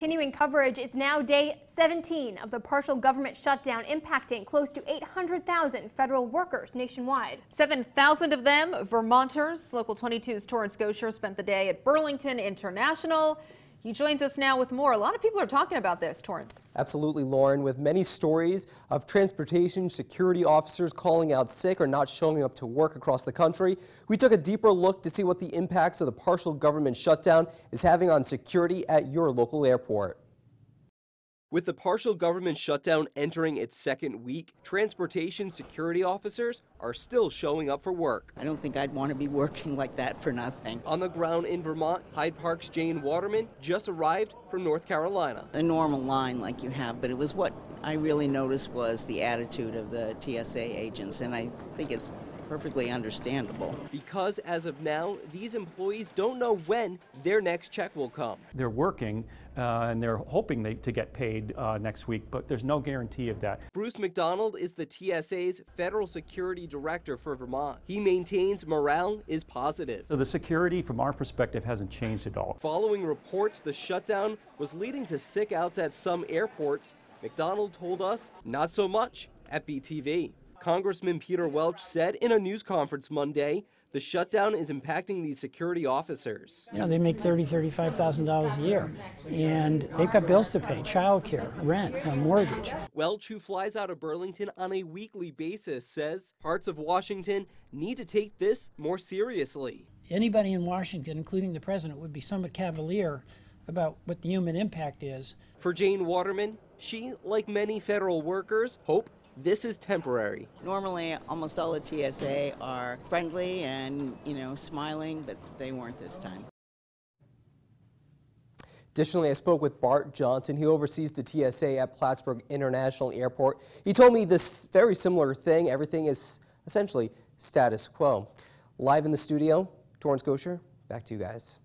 Continuing coverage, it's now day 17 of the partial government shutdown, impacting close to 800,000 federal workers nationwide. 7,000 of them Vermonters. Local 22's Torrance Gosher spent the day at Burlington International. He joins us now with more. A lot of people are talking about this, Torrance. Absolutely, Lauren, with many stories of transportation security officers calling out sick or not showing up to work across the country. We took a deeper look to see what the impacts of the partial government shutdown is having on security at your local airport. With the partial government shutdown entering its second week, transportation security officers are still showing up for work. I don't think I'd want to be working like that for nothing. On the ground in Vermont, Hyde Park's Jane Waterman just arrived from North Carolina. A normal line like you have, but it was what I really noticed was the attitude of the TSA agents, and I think it's perfectly understandable. Because as of now, these employees don't know when their next check will come. They're working and they're hoping to get paid next week, but there's no guarantee of that. Bruce McDonald is the TSA's Federal Security Director for Vermont. He maintains morale is positive. So the security from our perspective hasn't changed at all. Following reports the shutdown was leading to sick outs at some airports, McDonald told us not so much at BTV. Congressman Peter Welch said in a news conference Monday, the shutdown is impacting these security officers. You know, they make $30,000, $35,000 a year, and they've got bills to pay, childcare, rent, a mortgage. Welch, who flies out of Burlington on a weekly basis, says parts of Washington need to take this more seriously. Anybody in Washington, including the president, would be somewhat cavalier about what the human impact is. For Jane Waterman, she, like many federal workers, hope this is temporary. Normally, almost all the TSA are friendly and, smiling, but they weren't this time. Additionally, I spoke with Bart Johnson. He oversees the TSA at Plattsburgh International Airport. He told me this very similar thing. Everything is essentially status quo. Live in the studio, Torrance Gosher, back to you guys.